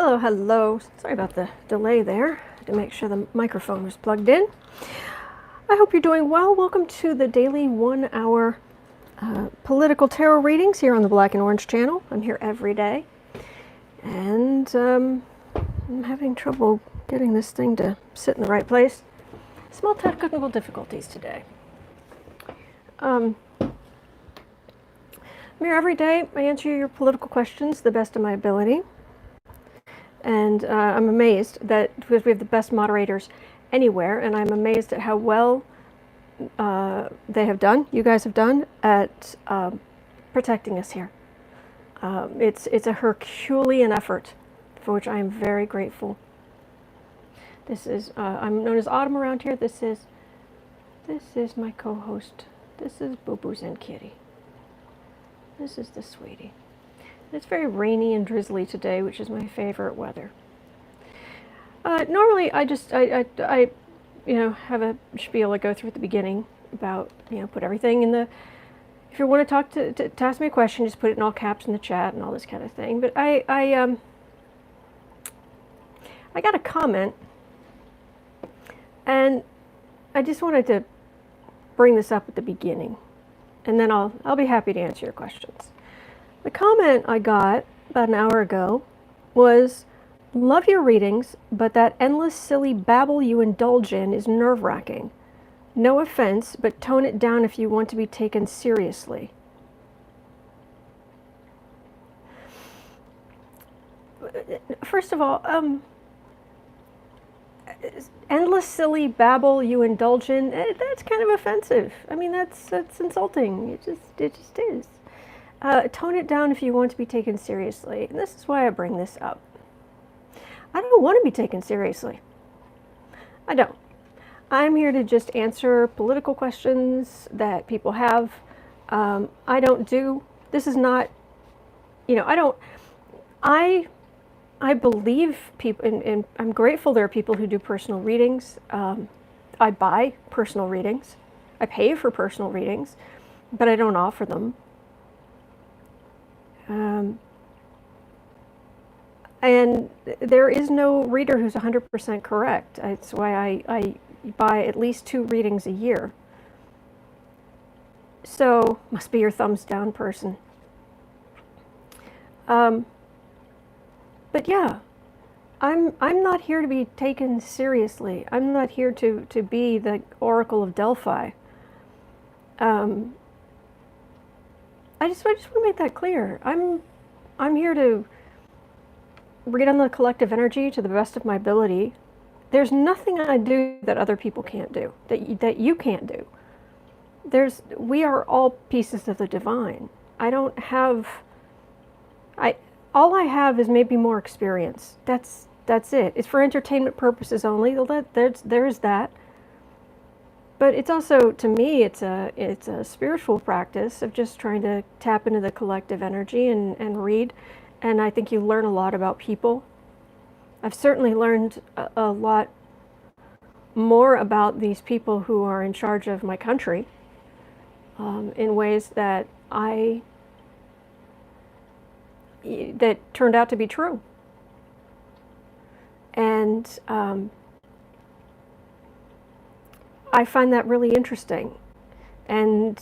Hello, hello. Sorry about the delay there. Had to make sure the microphone was plugged in. I hope you're doing well. Welcome to the daily 1-hour political tarot readings here on the Black and Orange channel. I'm here every day. And I'm having trouble getting this thing to sit in the right place. Small technical difficulties today. I'm here every day. I answer your political questions to the best of my ability. And I'm amazed that, because we have the best moderators anywhere, and I'm amazed at how well they have done, you guys have done, at protecting us here. It's a Herculean effort, for which I am very grateful. This is, I'm known as Autumn around here. This is my co-host. This is Boo Boo's and Kitty. This is the sweetie. It's very rainy and drizzly today, which is my favorite weather. Normally, I have a spiel I go through at the beginning about, put everything in the. If you want to talk to ask me a question, just put it in all caps in the chat and all this kind of thing. But I got a comment, and I just wanted to bring this up at the beginning, and then I'll be happy to answer your questions. The comment I got about an hour ago was, "Love your readings, but that endless silly babble you indulge in is nerve-wracking. No offense, but tone it down if you want to be taken seriously." First of all, endless silly babble you indulge in, that's kind of offensive. I mean, that's insulting. It just is. Tone it down if you want to be taken seriously. And this is why I bring this up. I don't want to be taken seriously. I don't. I'm here to just answer political questions that people have. I don't do, this is not, I believe people, and I'm grateful there are people who do personal readings. I buy personal readings. I pay for personal readings, but I don't offer them. And there is no reader who's 100% correct. That's why I buy at least 2 readings a year. So, must be your thumbs down person. But yeah, I'm not here to be taken seriously. I'm not here to be the Oracle of Delphi. I just want to make that clear. I'm here to read on the collective energy to the best of my ability. There's nothing I do that other people can't do, that you can't do. We are all pieces of the divine. All I have is maybe more experience. That's it. It's for entertainment purposes only. There's that. But it's also, to me, it's a spiritual practice of just trying to tap into the collective energy and read. And I think you learn a lot about people. I've certainly learned a lot more about these people who are in charge of my country in ways that turned out to be true. And I find that really interesting. And,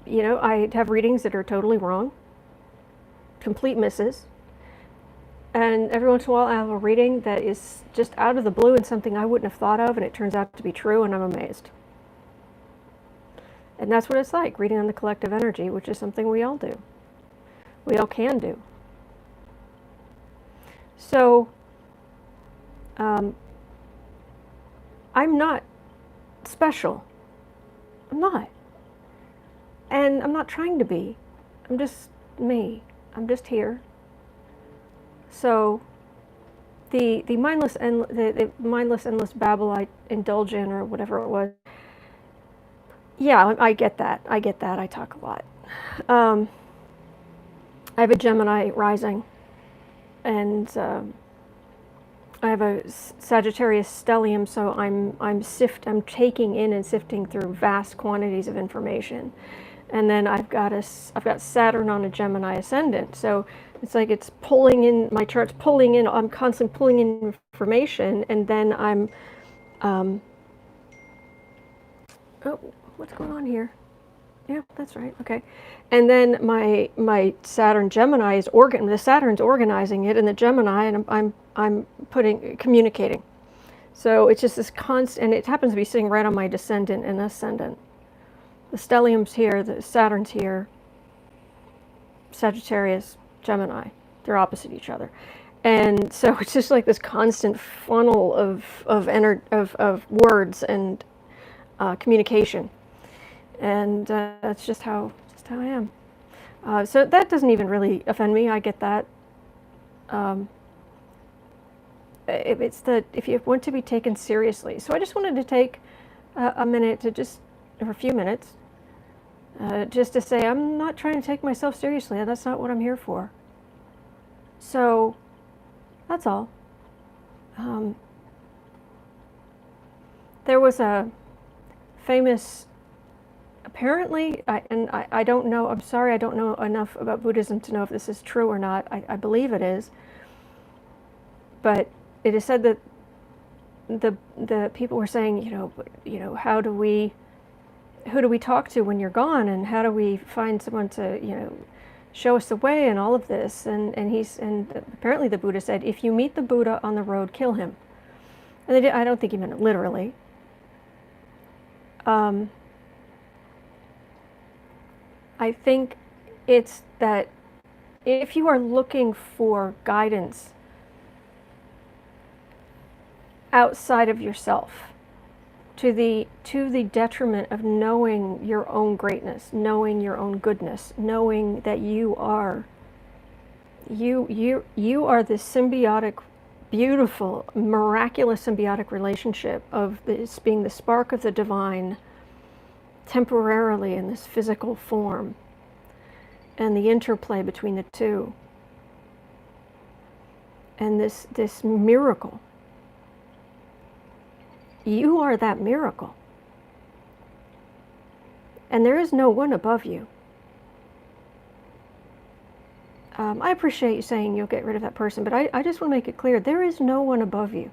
I have readings that are totally wrong, complete misses. And every once in a while I have a reading that is just out of the blue and something I wouldn't have thought of, and it turns out to be true, and I'm amazed. And that's what it's like, reading on the collective energy, which is something we all do. We all can do. So, I'm not special. I'm not. And I'm not trying to be. I'm just me. I'm just here. So the mindless endless babble I indulge in, or whatever it was. Yeah, I get that. I talk a lot. I have a Gemini rising, and I have a Sagittarius stellium, so I'm taking in and sifting through vast quantities of information. And then I've got Saturn on a Gemini ascendant, so it's like it's pulling in my chart's pulling in. I'm constantly pulling in information, and then oh, what's going on here? Yeah, that's right. Okay, and then my Saturn Gemini is the Saturn's organizing it, and the Gemini, and I'm communicating. So it's just this constant, and it happens to be sitting right on my descendant and ascendant. The stellium's here, the Saturn's here, Sagittarius, Gemini. They're opposite each other. And so it's just like this constant funnel of words and communication. And that's just how I am. So that doesn't even really offend me. I get that. If you want to be taken seriously. So I just wanted to take a minute or a few minutes, just to say I'm not trying to take myself seriously. That's not what I'm here for. So that's all. There was a famous, apparently, I don't know, I'm sorry, I don't know enough about Buddhism to know if this is true or not. I believe it is. But it is said that the people were saying, who do we talk to when you're gone, and how do we find someone to, show us the way, and all of this, and apparently the Buddha said, if you meet the Buddha on the road, kill him. And I don't think he meant it literally. I think it's that if you are looking for guidance outside of yourself, to the detriment of knowing your own greatness, knowing your own goodness, knowing that you are this symbiotic, beautiful, miraculous symbiotic relationship of this being the spark of the divine temporarily in this physical form, and the interplay between the two, and this miracle. You are that miracle. And there is no one above you. I appreciate you saying you'll get rid of that person, but I just want to make it clear, there is no one above you.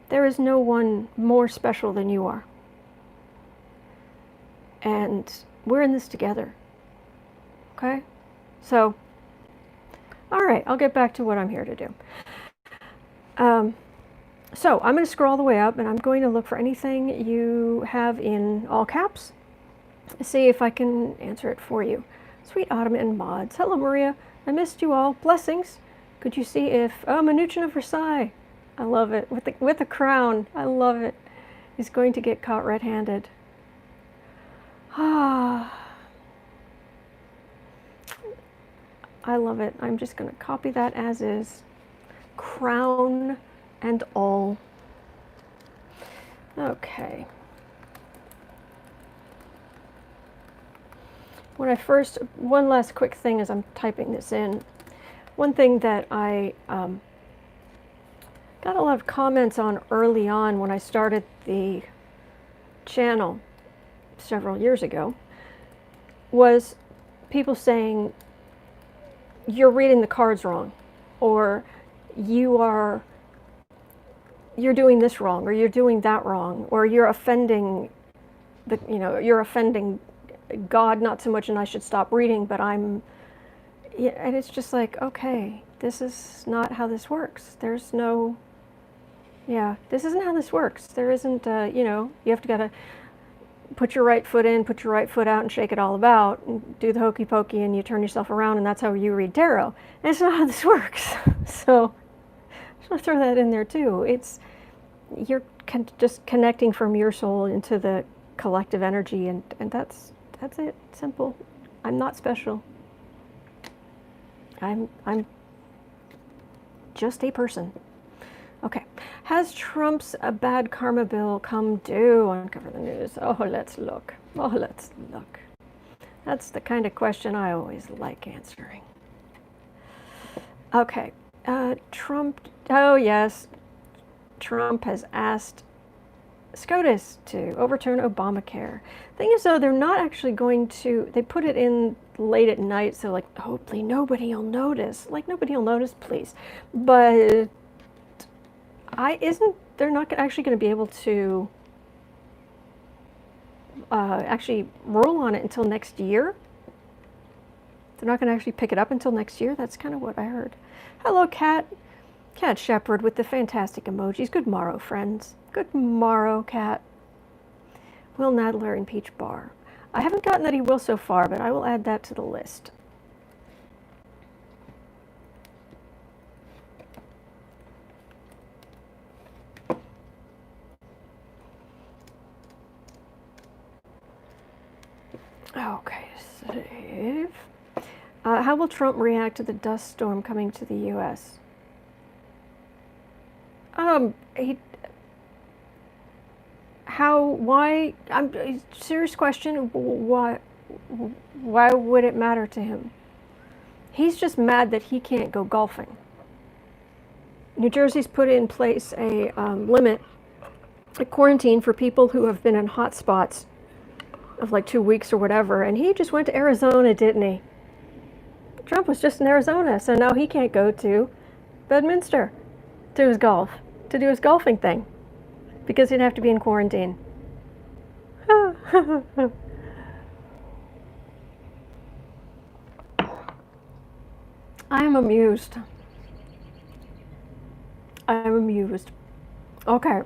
There is no one more special than you are. And we're in this together. Okay? So, all right, I'll get back to what I'm here to do. So I'm going to scroll all the way up, and I'm going to look for anything you have in all caps. See if I can answer it for you. Sweet Autumn and mods. Hello, Maria. I missed you all. Blessings. Could you see if... Oh, Mnuchin of Versailles. I love it. With the crown. I love it. He's going to get caught red-handed. Ah. I love it. I'm just going to copy that as is. Crown and all. Okay. One last quick thing as I'm typing this in. One thing that I got a lot of comments on early on when I started the channel several years ago was people saying, you're reading the cards wrong, or you're doing this wrong, or you're doing that wrong, or you're offending you're offending God, not so much, and I should stop reading, but and it's just like, okay, this is not how this works. This isn't how this works. There isn't, you have to gotta put your right foot in, put your right foot out, and shake it all about, and do the hokey pokey, and you turn yourself around, and that's how you read tarot. And it's not how this works. So I just want to throw that in there too. You're just connecting from your soul into the collective energy, and that's it. Simple. I'm not special. I'm just a person. Okay. Has Trump's bad karma bill come due? Uncover the news. Oh, let's look. That's the kind of question I always like answering. Okay. Trump, oh yes, Trump has asked SCOTUS to overturn Obamacare. Thing is, though, they're not actually going to, they put it in late at night, so like, hopefully nobody will notice. Like, nobody will notice, please. But they're not actually going to be able to actually rule on it until next year. They're not going to actually pick it up until next year. That's kind of what I heard. Hello, Cat. Cat Shepherd with the fantastic emojis. Good morrow, friends. Good morrow, Cat. Will Nadler impeach Barr? I haven't gotten that he will so far, but I will add that to the list. Okay, save. How will Trump react to the dust storm coming to the U.S.? Serious question, why would it matter to him? He's just mad that he can't go golfing. New Jersey's put in place a limit, a quarantine for people who have been in hot spots of like 2 weeks or whatever, and he just went to Arizona, didn't he? Trump was just in Arizona, so now he can't go to Bedminster to do his golfing thing, because he'd have to be in quarantine. I am amused. Okay.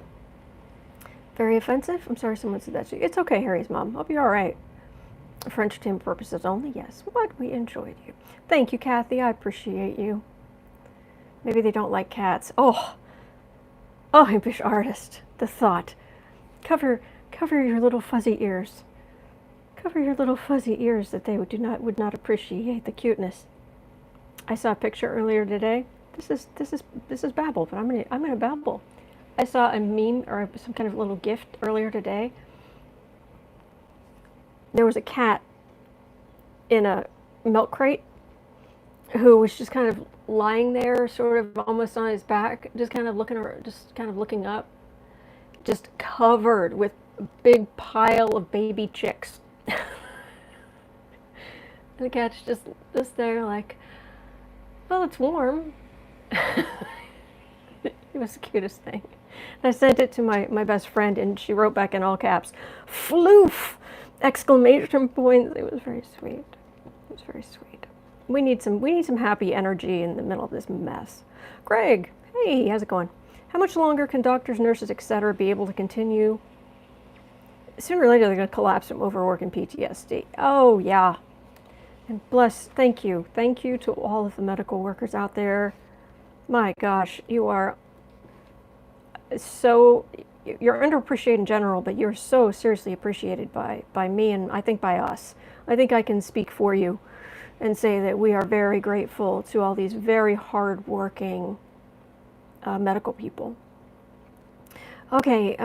Very offensive? I'm sorry someone said that to you. It's okay, Harry's mom. I'll be all right. For entertainment purposes only, yes. But we enjoyed you. Thank you, Kathy. I appreciate you. Maybe they don't like cats. Oh, impish artist. The thought. Cover your little fuzzy ears. Cover your little fuzzy ears that they would not appreciate the cuteness. I saw a picture earlier today. This is babble, but I'm gonna babble. I saw a meme or some kind of little gift earlier today. There was a cat in a milk crate who was just kind of lying there, sort of almost on his back, just kind of looking up, just covered with a big pile of baby chicks. And the cat's just there like, well, it's warm. It was the cutest thing. And I sent it to my best friend, and she wrote back in all caps, "Floof!" Exclamation points. It was very sweet. It was very sweet. We need some happy energy in the middle of this mess. Greg, hey, how's it going? How much longer can doctors, nurses, etc. be able to continue? Sooner or later, they're going to collapse from overwork and PTSD. Oh, yeah. And thank you to all of the medical workers out there. My gosh, you're underappreciated in general, but you're so seriously appreciated by me, and I think by us. I think I can speak for you and say that we are very grateful to all these very hard-working medical people. Okay,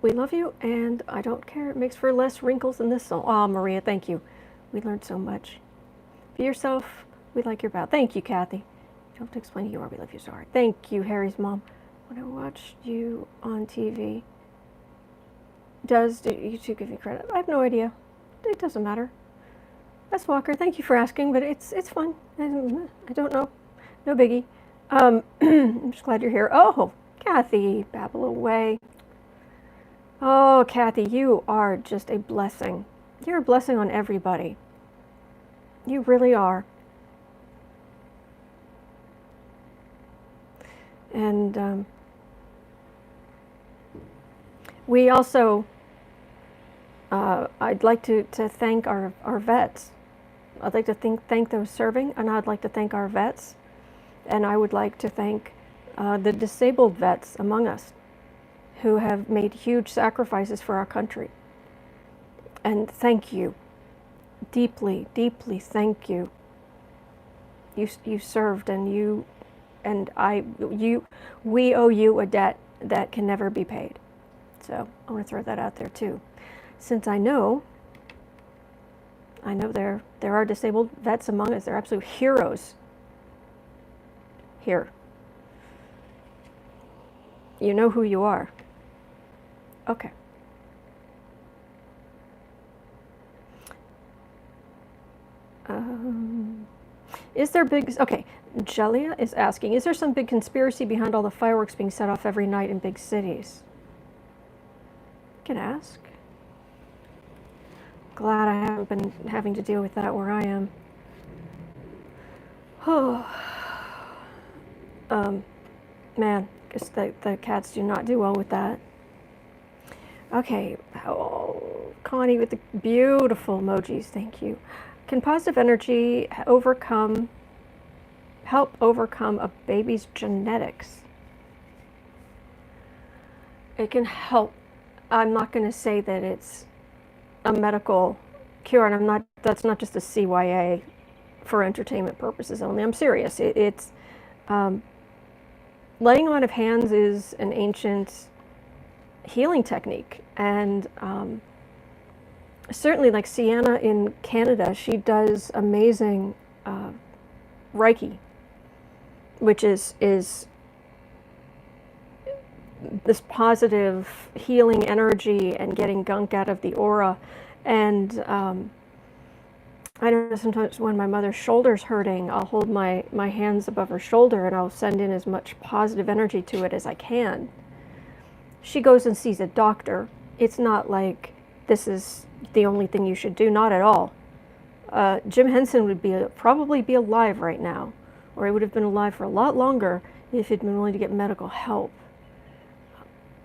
we love you, and I don't care. It makes for less wrinkles than this song. Oh, Maria, thank you. We learned so much. Be yourself. We like your bow. Thank you, Kathy. You don't have to explain who you are. We love you. Sorry. Thank you, Harry's mom. When I watched you on TV, does YouTube give you credit? I have no idea. It doesn't matter. S. Walker, thank you for asking, but it's fun. I don't know. No biggie. I'm just glad you're here. Oh, Kathy, babble away. Oh, Kathy, you are just a blessing. You're a blessing on everybody. You really are. And we also, I'd like to thank our vets. I'd like to thank those serving, and I'd like to thank our vets. And I would like to thank the disabled vets among us who have made huge sacrifices for our country. And thank you. Deeply, deeply thank you. You served, and we owe you a debt that can never be paid. So I want to throw that out there too. Since I know there are disabled vets among us. They're absolute heroes. Here. You know who you are. Okay. Is there big... Okay, Jelia is asking, is there some big conspiracy behind all the fireworks being set off every night in big cities? You can ask. Glad I haven't been having to deal with that where I am. Oh. Man, because the cats do not do well with that. Okay. Oh, Connie with the beautiful emojis. Thank you. Can positive energy help overcome a baby's genetics? It can help. I'm not going to say that it's a medical cure, and that's not just a CYA for entertainment purposes only. I'm serious. It's laying on of hands is an ancient healing technique, and certainly, like Sienna in Canada, she does amazing Reiki, which is this positive healing energy and getting gunk out of the aura. And I don't know, sometimes when my mother's shoulder's hurting, I'll hold my hands above her shoulder and I'll send in as much positive energy to it as I can. She goes and sees a doctor. It's not like this is the only thing you should do, not at all. Jim Henson would probably be alive right now, or he would have been alive for a lot longer if he'd been willing to get medical help.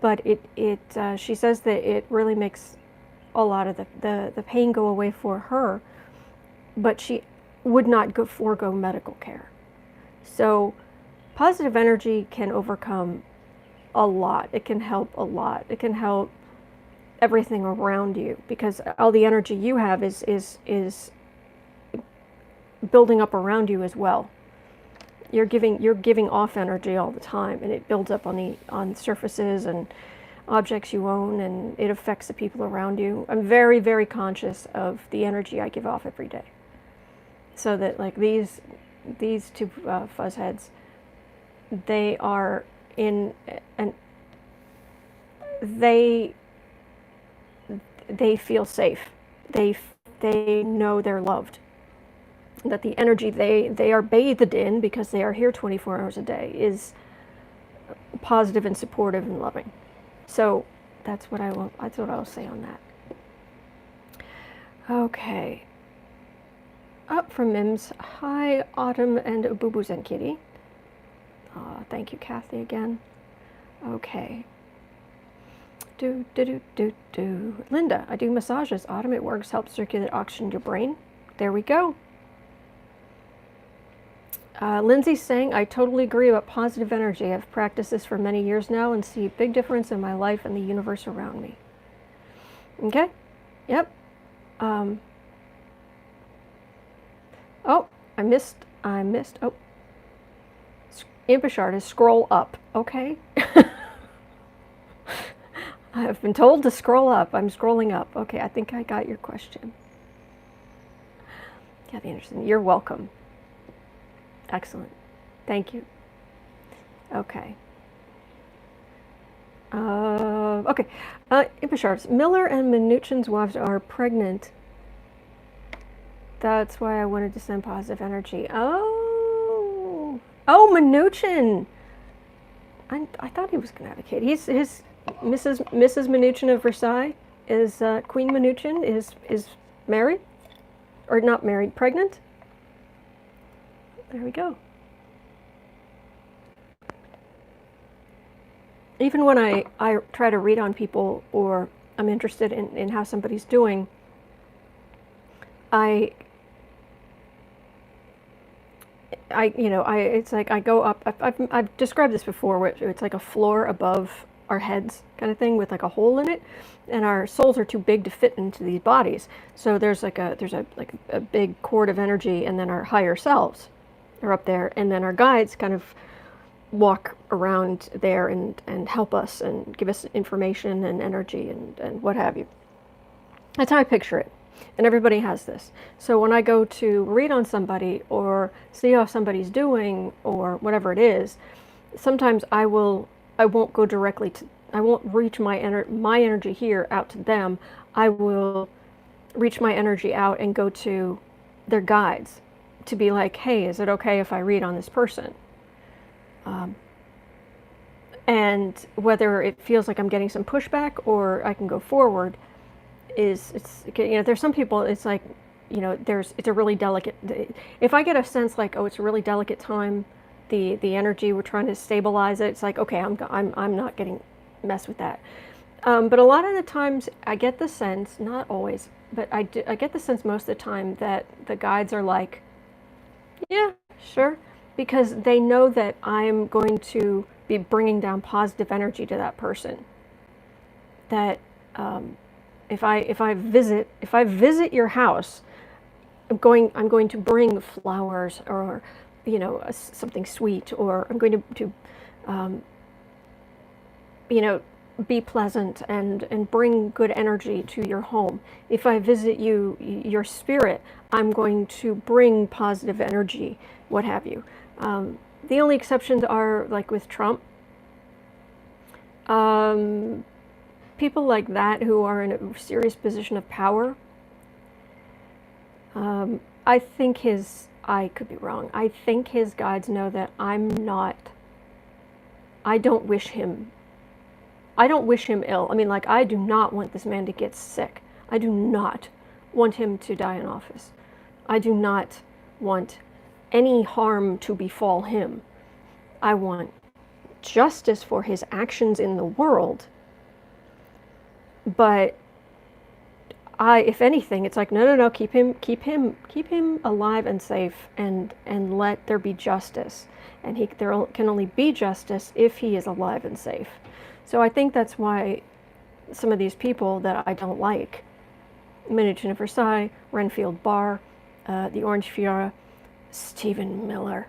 But she says that it really makes a lot of the pain go away for her, but she would not forego medical care. So positive energy can overcome a lot. It can help a lot. It can help everything around you, because all the energy you have is building up around you as well. You're giving off energy all the time, and it builds up on surfaces and objects you own, and it affects the people around you. I'm very, very conscious of the energy I give off every day, so that like these two fuzz heads, they are in and they feel safe. They know they're loved. That the energy they are bathed in, because they are here 24 hours a day, is positive and supportive and loving. So that's what I'll say on that. Okay. Up from Mims. Hi, Autumn and Boo Boos and Kitty. Thank you, Kathy, again. Okay. Linda, I do massages. Autumn, it works, helps circulate oxygen to your brain. There we go. Lindsay's saying, I totally agree about positive energy. I've practiced this for many years now and see a big difference in my life and the universe around me. Okay? Yep. Oh, I missed. Oh. Impish artist, scroll up. Okay. I've been told to scroll up. I'm scrolling up. Okay, I think I got your question. Kathy Anderson, you're welcome. Excellent. Thank you. Okay. Okay. Impish artist, Miller and Mnuchin's wives are pregnant. That's why I wanted to send positive energy. Oh, Mnuchin. I thought he was going to have a kid. His Mrs. Mnuchin of Versailles is Queen Mnuchin is married, or not married, pregnant. There we go. Even when I try to read on people, or I'm interested in how somebody's doing, it's like I go up. I've described this before, where it's like a floor above our heads kind of thing with like a hole in it, and our souls are too big to fit into these bodies. So there's a big cord of energy, and then our higher selves are up there, and then our guides kind of walk around there and help us and give us information and energy and what have you. That's how I picture it. And everybody has this. So when I go to read on somebody or see how somebody's doing or whatever it is, sometimes I won't go directly to, I won't reach my energy here out to them. I will reach my energy out and go to their guides to be like, hey, is it okay if I read on this person? And whether it feels like I'm getting some pushback or I can go forward, it's there's some people it's like, it's a really delicate. If I get a sense like, oh, it's a really delicate time, the energy, we're trying to stabilize it. It's like, okay, I'm not getting messed with that. But a lot of the times I get the sense, not always, but I get the sense most of the time that the guides are like, yeah, sure, because they know that I'm going to be bringing down positive energy to that person. That if I visit your house, I'm going to bring flowers or something sweet, or I'm going to be pleasant and bring good energy to your home. If I visit you, your spirit, I'm going to bring positive energy, what have you. The only exceptions are like with Trump. People like that who are in a serious position of power. I could be wrong. I think his guides know that I don't wish him ill. I mean, like, I do not want this man to get sick. I do not want him to die in office. I do not want any harm to befall him. I want justice for his actions in the world. But if anything, it's like, no, keep him alive and safe, and let there be justice. And there can only be justice if he is alive and safe. So I think that's why some of these people that I don't like, Mnuchin of Versailles, Renfield Barr, the Orange Fiora, Stephen Miller,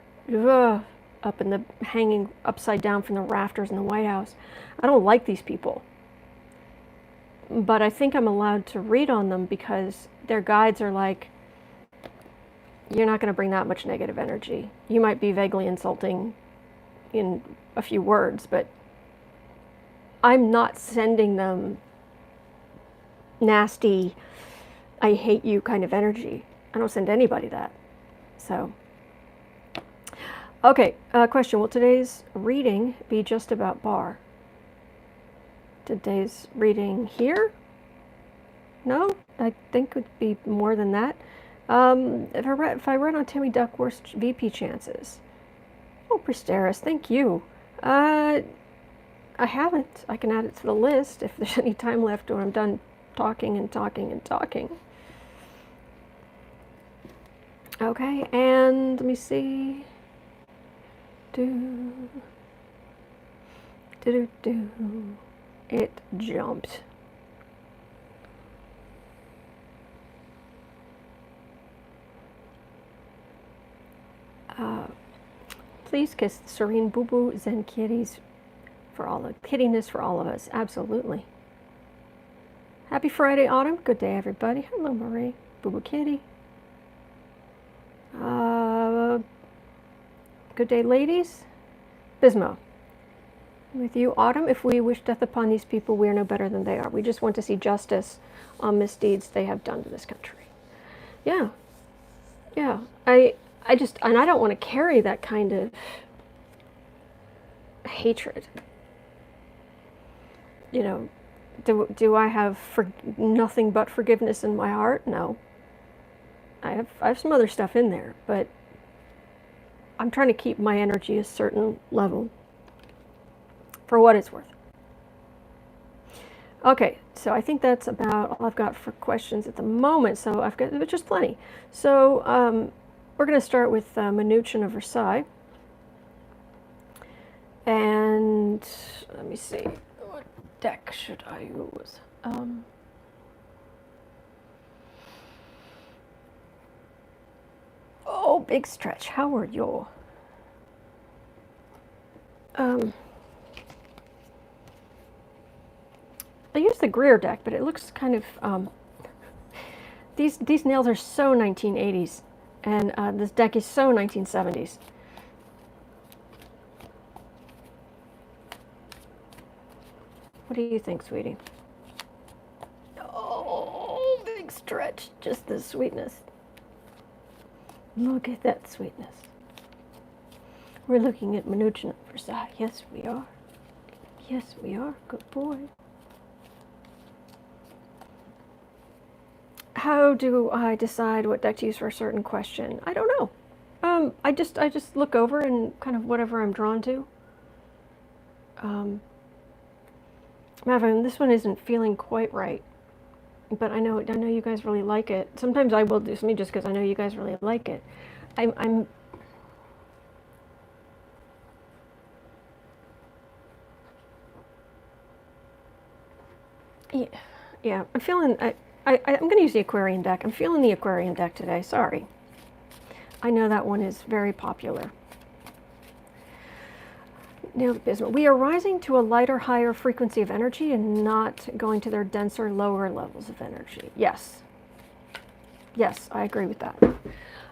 hanging upside down from the rafters in the White House. I don't like these people. But I think I'm allowed to read on them because their guides are like, you're not going to bring that much negative energy. You might be vaguely insulting in a few words, but I'm not sending them nasty, I hate you kind of energy. I don't send anybody that. So, okay, question. Will today's reading be just about Barr? Today's reading No, I think it would be more than that. If I read on Tammy Duckworth's VP chances. Oh, Pristeris, thank you. I haven't. I can add it to the list if there's any time left when I'm done talking and talking and talking. Okay, and let me see. It jumped. Please kiss the serene Boo Boo Zen kitties for all the kittiness for all of us. Absolutely. Happy Friday, Autumn. Good day, everybody. Hello, Marie. Boo Boo Kitty. Good day, ladies. Bismo. With you, Autumn. If we wish death upon these people, we are no better than they are. We just want to see justice on misdeeds they have done to this country. Yeah. Yeah. I don't want to carry that kind of hatred. Do I have nothing but forgiveness in my heart? No. I have some other stuff in there, but I'm trying to keep my energy a certain level for what it's worth. Okay, so I think that's about all I've got for questions at the moment. So I've got just plenty. So we're going to start with Mnuchin of Versailles. And let me see, what deck should I use? Oh, big stretch. How are you? I used the Greer deck, but it looks kind of These nails are so 1980s, and this deck is so 1970s. What do you think, sweetie? Oh, big stretch. Just the sweetness. Look at that sweetness. We're looking at Mnuchin at Versailles. Yes, we are. Yes, we are. Good boy. How do I decide what deck to use for a certain question? I don't know. I just look over and kind of whatever I'm drawn to. Madeline, this one isn't feeling quite right, but I know you guys really like it. Sometimes I will do something just because I know you guys really like it. I'm yeah, I'm feeling. I'm going to use the Aquarian deck. I'm feeling the Aquarian deck today. Sorry. I know that one is very popular. Now, we are rising to a lighter, higher frequency of energy and not going to their denser, lower levels of energy. Yes. Yes, I agree with that.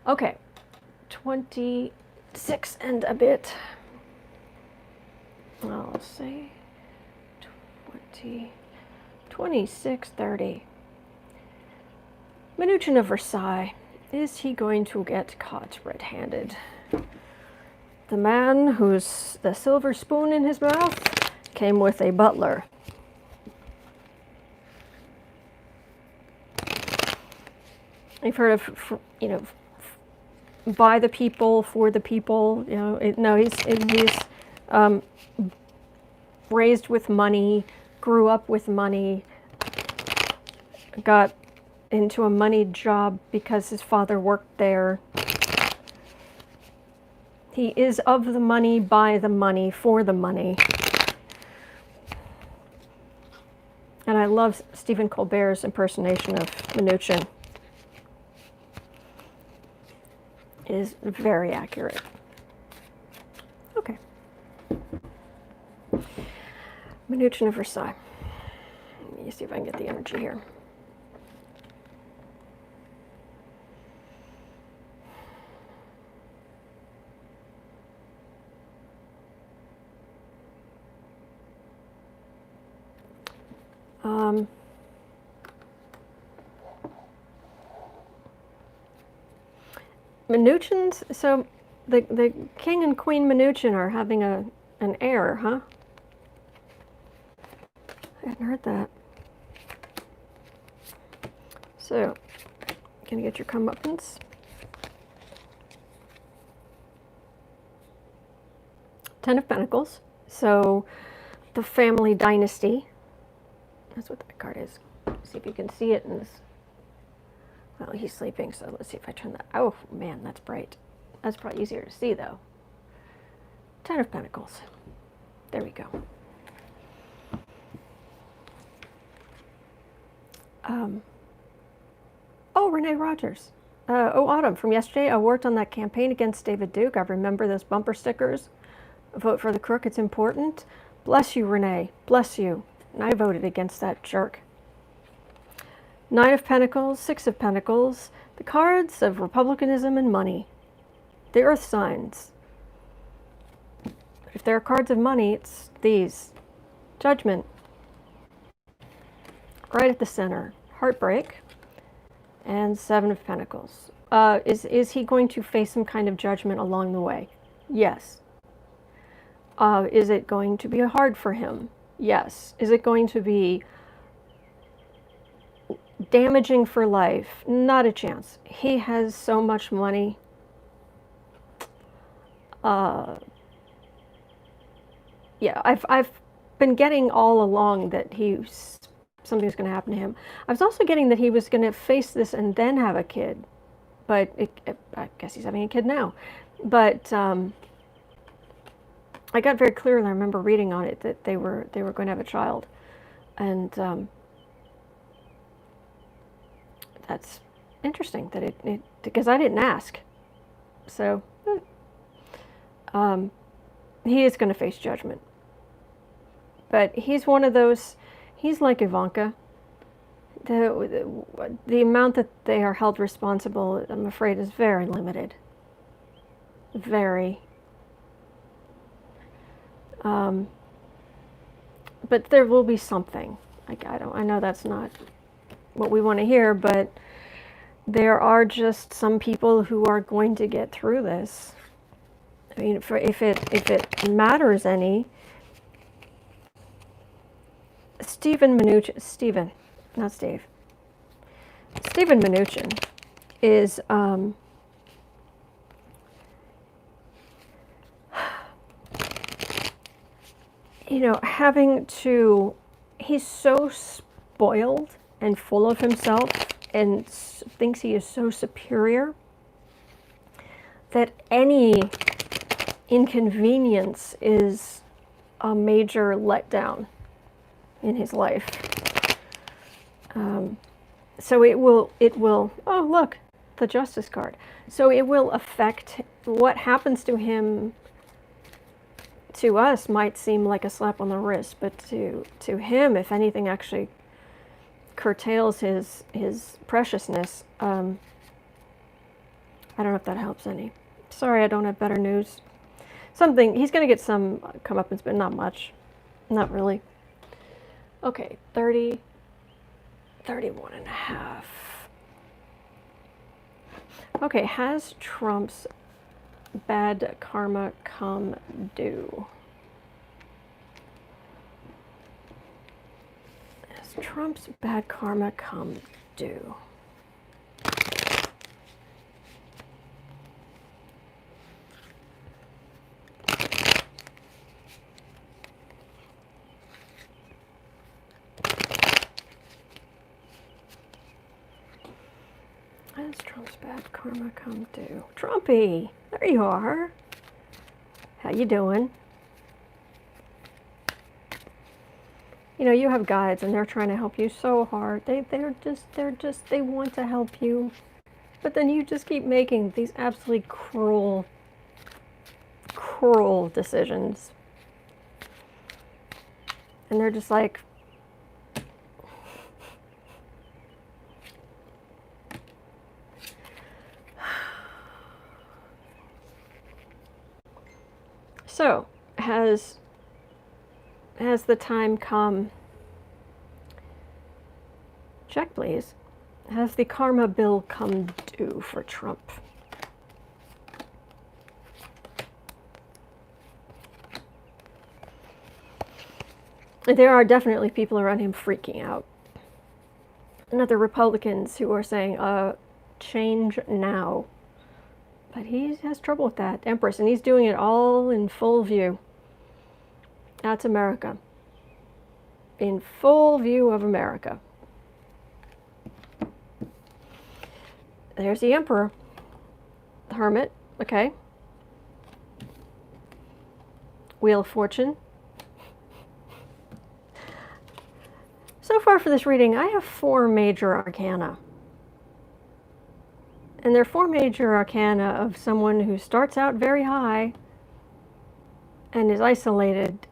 Okay. 26 and a bit. I'll say 26:30. Mnuchin of Versailles. Is he going to get caught red-handed? The man who's the silver spoon in his mouth came with a butler. You've heard of, by the people, for the people. No, he's raised with money, grew up with money, got into a money job because his father worked there. He is of the money, by the money, for the money. And I love Stephen Colbert's impersonation of Mnuchin. It is very accurate. Okay. Mnuchin of Versailles. Let me see if I can get the energy here. Mnuchin's, so the king and queen Mnuchin are having an heir, huh? I hadn't heard that. So, can you get your comeuppance? Ten of Pentacles. So, the family dynasty. That's what that card is. See if you can see it in this. Well, he's sleeping, so let's see if I turn that. Oh, man, that's bright. That's probably easier to see, though. Ten of Pentacles. There we go. Oh, Renee Rogers. Autumn, from yesterday, I worked on that campaign against David Duke. I remember those bumper stickers. Vote for the crook, it's important. Bless you, Renee. Bless you. And I voted against that jerk. Nine of Pentacles, Six of Pentacles, the cards of republicanism and money. The earth signs. If there are cards of money, it's these. Judgment. Right at the center. Heartbreak. And Seven of Pentacles. Is he going to face some kind of judgment along the way? Yes. Is it going to be hard for him? Yes. Is it going to be damaging for life? Not a chance. He has so much money. Yeah, I've been getting all along that something's going to happen to him. I was also getting that he was going to face this and then have a kid, but I guess he's having a kid now. But I got very clearly, I remember reading on it that they were going to have a child, and that's interesting that it because I didn't ask. So he is going to face judgment, but he's one of those. He's like Ivanka. the amount that they are held responsible, I'm afraid, is very limited. Very. But there will be something. I know that's not what we want to hear, but there are just some people who are going to get through this. I mean, if it matters any, Stephen Mnuchin is he's so spoiled and full of himself and thinks he is so superior that any inconvenience is a major letdown in his life. So it will, oh look, the justice card. So it will affect what happens to him. To us might seem like a slap on the wrist, but to him, if anything actually curtails his preciousness, I don't know if that helps any. Sorry, I don't have better news. Something, he's going to get some comeuppance, but not much. Not really. Okay, 30, 31 and a half. Okay, has Trump's bad karma come due? Has Trump's bad karma come due? Has Trump's bad karma come due? Trumpy, there you are. How you doing? You know, you have guides and they're trying to help you so hard. They want to help you. But then you just keep making these absolutely cruel decisions. And they're just like, so, has the time come? Check, please. Has the karma bill come due for Trump? There are definitely people around him freaking out. And other Republicans who are saying, change now. But he has trouble with that, Empress, and he's doing it all in full view. That's America. In full view of America. There's the Emperor. The Hermit, okay. Wheel of Fortune. So far for this reading, I have 4 major arcana. And they're 4 major arcana of someone who starts out very high and is isolated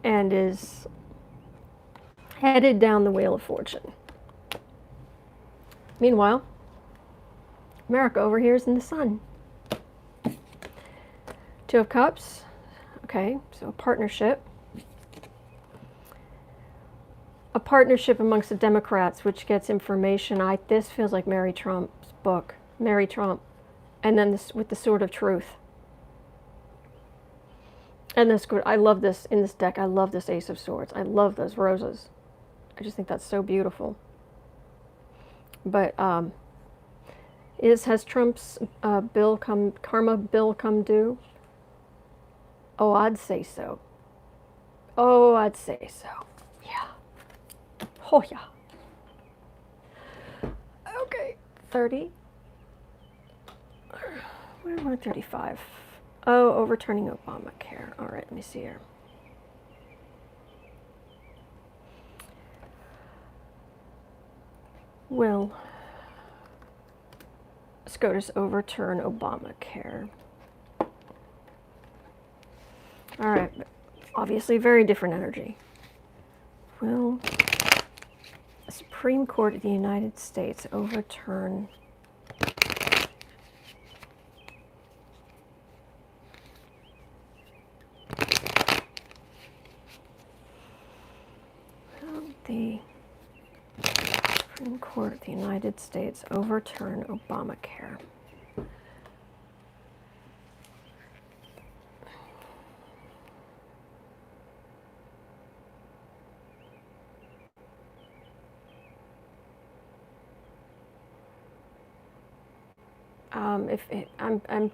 and is headed down the Wheel of Fortune. Meanwhile, America over here is in the sun. 2 of Cups. Okay, so a partnership. A partnership amongst the Democrats, which gets information. This feels like Mary Trump's book. Mary Trump, and then this with the Sword of Truth. And this, I love this in this deck. I love this Ace of Swords. I love those roses. I just think that's so beautiful. But has Trump's karma bill come due? Oh, I'd say so. Oh, I'd say so. Yeah. Oh yeah. Okay, 30. We're 135. Oh, overturning Obamacare. All right, let me see here. Will SCOTUS overturn Obamacare? All right, obviously very different energy. Will the Supreme Court of the United States overturn the Supreme Court of the United States overturn Obamacare. I'm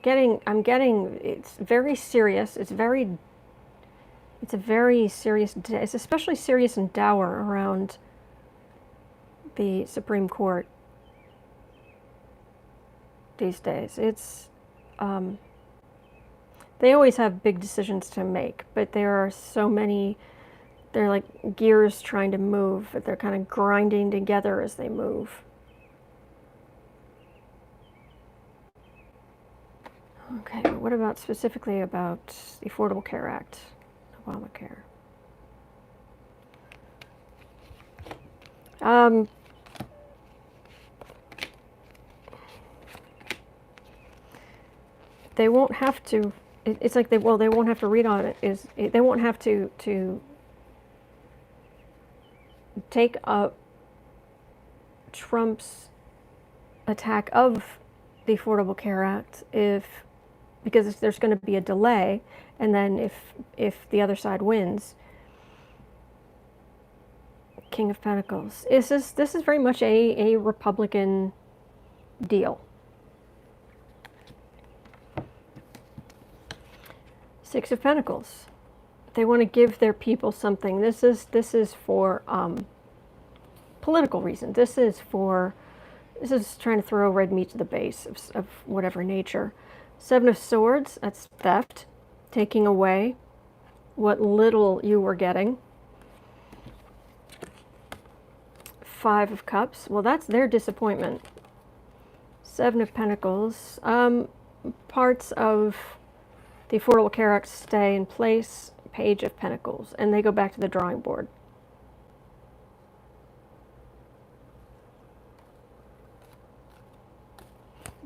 getting, it's very serious. It's a very serious day. It's especially serious and dour around the Supreme Court these days. They always have big decisions to make, but there are so many, they're like gears trying to move, but they're kind of grinding together as they move. Okay, but what about specifically about the Affordable Care Act, Obamacare? They won't have to, it's like they won't have to read on it, they won't have to take up Trump's attack of the Affordable Care Act because there's going to be a delay, and then if the other side wins, King of Pentacles. This is very much a Republican deal. Six of Pentacles. They want to give their people something. This is for political reasons. This is trying to throw red meat to the base of whatever nature. Seven of Swords, that's theft, taking away what little you were getting. Five of Cups, well, that's their disappointment. Seven of Pentacles, parts of the Affordable Care Act stay in place. Page of Pentacles, and they go back to the drawing board.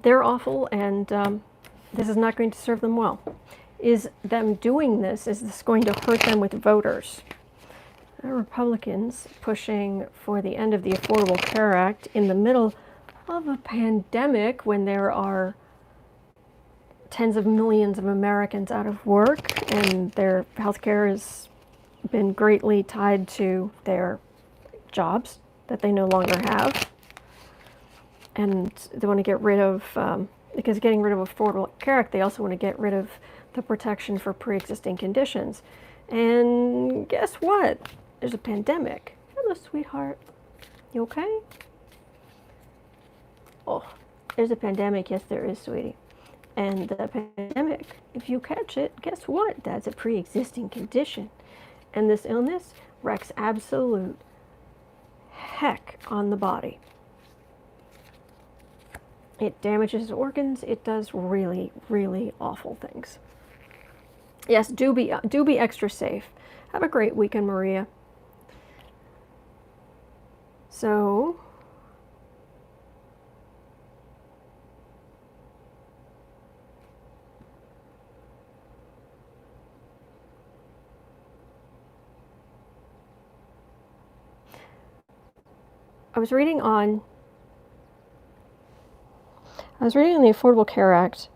They're awful, and this is not going to serve them well. Is them doing this, is this going to hurt them with voters? The Republicans pushing for the end of the Affordable Care Act in the middle of a pandemic when there are tens of millions of Americans out of work and their health care has been greatly tied to their jobs that they no longer have. And they want to get rid of, because getting rid of Affordable Care Act, they also want to get rid of the protection for pre-existing conditions. And guess what? There's a pandemic. Hello, sweetheart. You okay? Oh, there's a pandemic. Yes, there is, sweetie. And the pandemic, if you catch it, guess what? That's a pre-existing condition. And this illness wreaks absolute heck on the body. It damages organs. It does really, really awful things. Yes, do be extra safe. Have a great weekend, Maria. So, I was reading on the Affordable Care Act,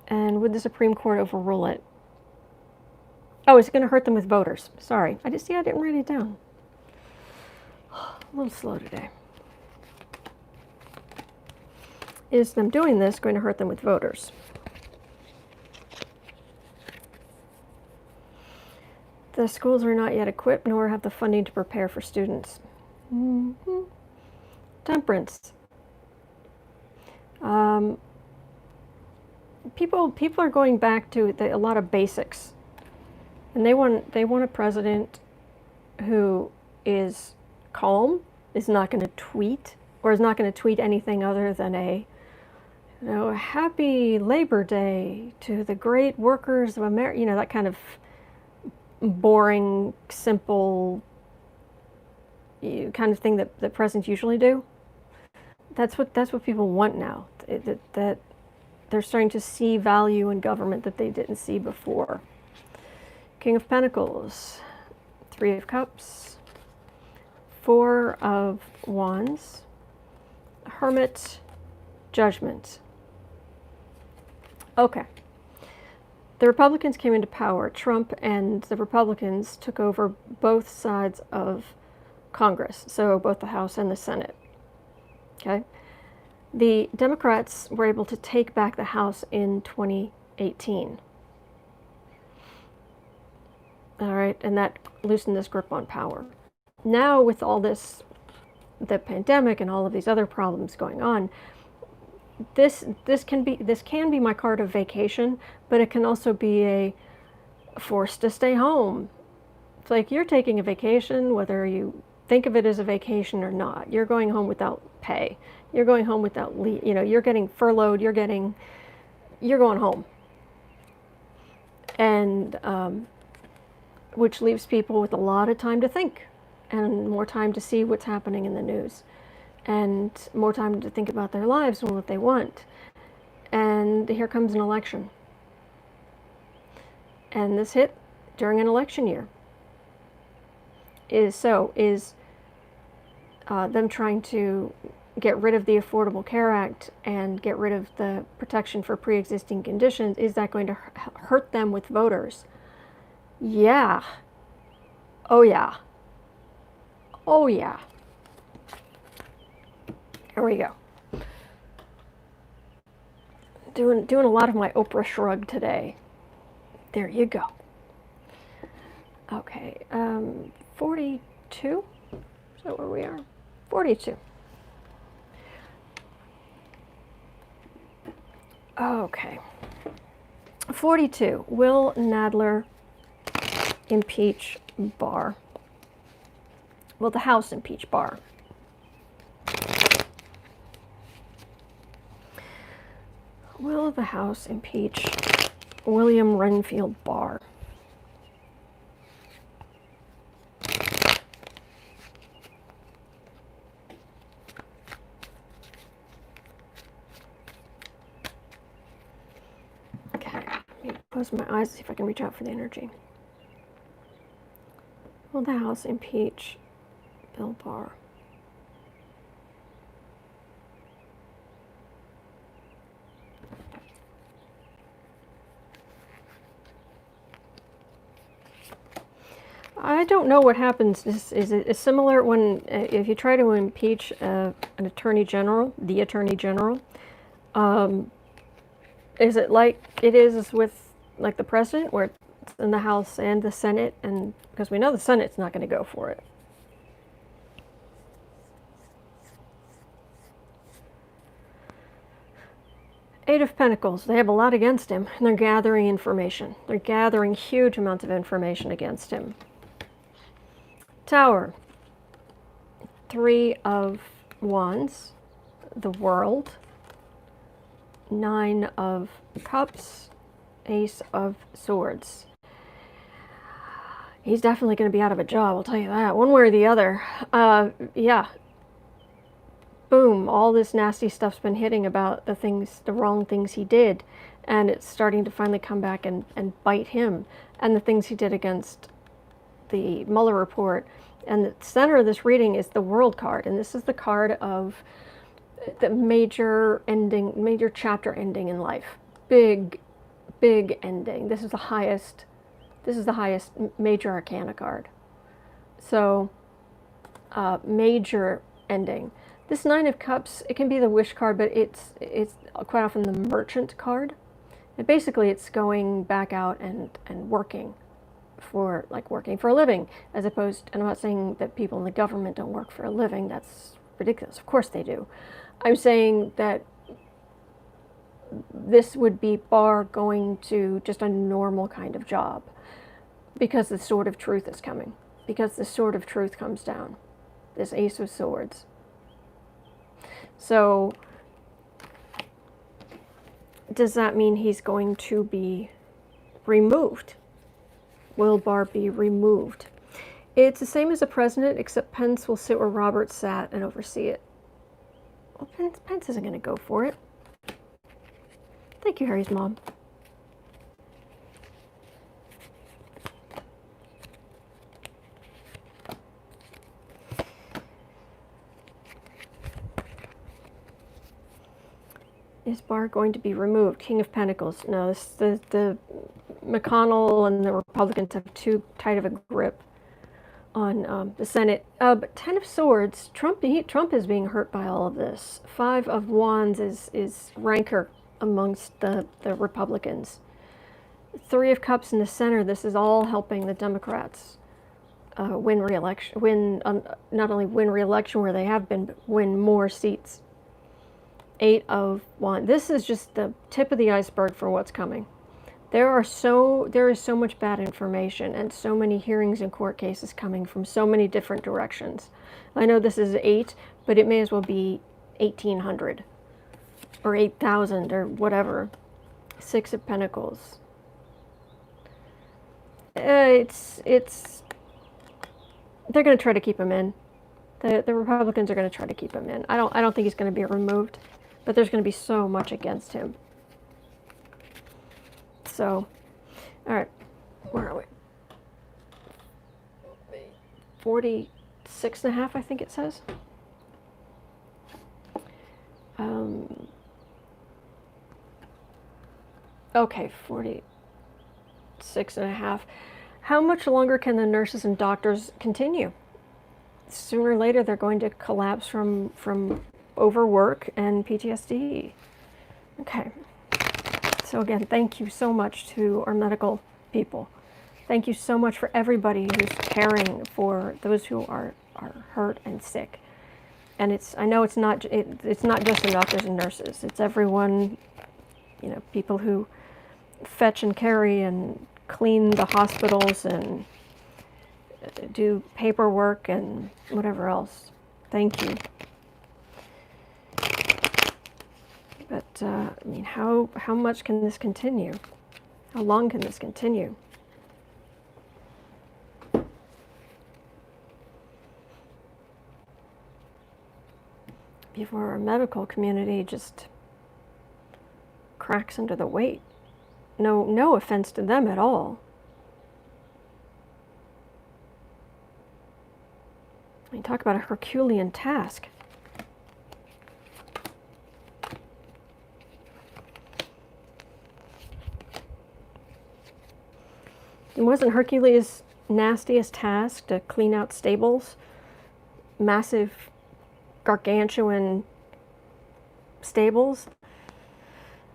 and would the Supreme Court overrule it? Oh, it's going to hurt them with voters. Sorry. I didn't write it down. A little slow today. Is them doing this going to hurt them with voters? The schools are not yet equipped, nor have the funding to prepare for students. Mm-hmm. Temperance. People are going back to a lot of basics, and they want a president who is calm, is not going to tweet, or is not going to tweet anything other than a happy Labor Day to the great workers of America. That kind of boring, simple, kind of thing that presidents usually do. That's what people want now. That they're starting to see value in government that they didn't see before. King of Pentacles, Three of Cups, Four of Wands, Hermit, Judgment. Okay. The Republicans came into power. Trump and the Republicans took over both sides of Congress, so both the House and the Senate. Okay. The Democrats were able to take back the House in 2018. All right, and that loosened this grip on power. Now, with all this, the pandemic and all of these other problems going on, this can be my card of vacation, but it can also be a forced to stay home. It's like you're taking a vacation, whether you think of it as a vacation or not. You're going home without pay. You're going home without leave. You know, you're getting furloughed. You're going home, and which leaves people with a lot of time to think, and more time to see what's happening in the news, and more time to think about their lives and what they want. And here comes an election, and this hit during an election year is them trying to get rid of the Affordable Care Act and get rid of the protection for pre-existing conditions. Is that going to hurt them with voters? Yeah. Oh yeah. Oh yeah. Here we go. Doing a lot of my Oprah shrug today. There you go. Okay, 42? Is that where we are? 42. Okay. 42. Will Nadler impeach Barr? Will the House impeach Barr? Will the House impeach William Renfield Barr? Close my eyes, see if I can reach out for the energy. Will the House impeach Bill Barr? I don't know what happens. Is it similar when if you try to impeach an attorney general, the attorney general? Is it like it is with like the president, where it's in the House and the Senate, and because we know the Senate's not going to go for it. Eight of Pentacles, they have a lot against him, and they're gathering information. They're gathering huge amounts of information against him. Tower, Three of Wands, the World, Nine of Cups, Ace of Swords. He's definitely going to be out of a job, I'll tell you that, one way or the other. Yeah. Boom, all this nasty stuff's been hitting about the wrong things he did, and it's starting to finally come back and bite him, and the things he did against the Mueller report. And the center of this reading is the World card, and this is the card of the major chapter ending in life. Big ending. This is the highest major arcana card. So major ending. This Nine of Cups, it can be the wish card, but it's quite often the merchant card. And basically it's going back out and working for a living, as opposed, and I'm not saying that people in the government don't work for a living, that's ridiculous, of course they do. I'm saying that this would be Barr going to just a normal kind of job, because the sword of truth is coming, because the sword of truth comes down, this Ace of Swords. So does that mean he's going to be removed? Will Barr be removed? It's the same as a president, except Pence will sit where Roberts sat and oversee it. Well, Pence isn't going to go for it. Thank you, Harry's mom. Is Barr going to be removed? King of Pentacles. No, the McConnell and the Republicans have too tight of a grip on the Senate. But Ten of Swords, Trump is being hurt by all of this. Five of Wands is rancor amongst the Republicans. Three of Cups in the center. This is all helping the Democrats win re-election. Not only win re-election where they have been, but win more seats. Eight of Wands. This is just the tip of the iceberg for what's coming. There is so much bad information and so many hearings and court cases coming from so many different directions. I know this is 8, but it may as well be 1,800 or 8,000 or whatever. Six of Pentacles. It's they're going to try to keep him in. The Republicans are going to try to keep him in. I don't think he's going to be removed, but there's going to be so much against him. So, all right, where are we? 46 and a half, I think it says. Okay, 46 and a half. How much longer can the nurses and doctors continue? Sooner or later, they're going to collapse from overwork and PTSD. Okay. So again, thank you so much to our medical people. Thank you so much for everybody who's caring for those who are hurt and sick. And I know it's not just the doctors and nurses. It's everyone, people who fetch and carry and clean the hospitals and do paperwork and whatever else. Thank you. But, I mean, how much can this continue? How long can this continue? Before our medical community just cracks under the weight. No offense to them at all. I mean, talk about a Herculean task. It wasn't Hercules' nastiest task to clean out stables? Massive, gargantuan stables?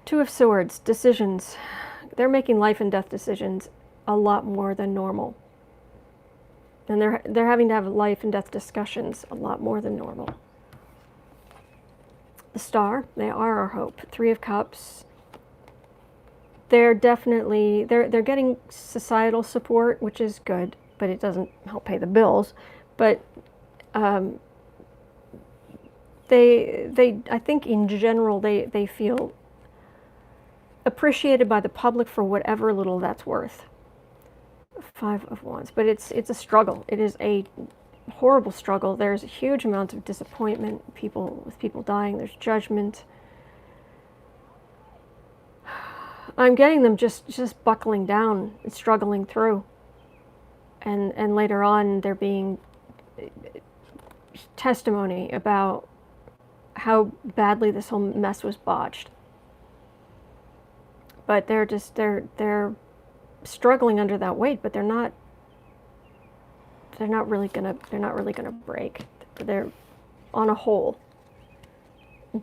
Two of Swords, decisions. They're making life and death decisions a lot more than normal. And they're having to have life and death discussions a lot more than normal. The Star, they are our hope. Three of Cups. They're definitely, they're getting societal support, which is good, but it doesn't help pay the bills. But I think in general, they feel appreciated by the public for whatever little that's worth. Five of Wands, but it's a struggle. It is a horrible struggle. There's a huge amount of disappointment, with people dying. There's judgment. I'm getting them just buckling down and struggling through. And later on, there being testimony about how badly this whole mess was botched. But they're struggling under that weight, but they're not really gonna break. They're on a whole.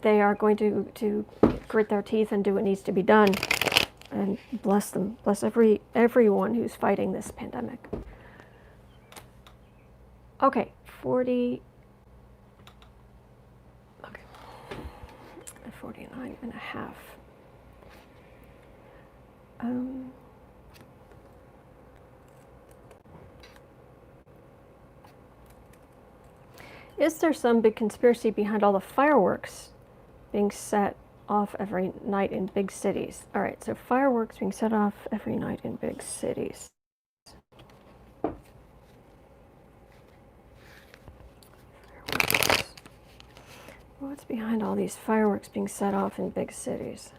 They are going to grit their teeth and do what needs to be done. And bless them. Bless everyone who's fighting this pandemic. Okay, 40. Okay, 49 and a half. Is there some big conspiracy behind all the fireworks being set off every night in big cities? All right, so fireworks being set off every night in big cities. What's behind all these fireworks being set off in big cities?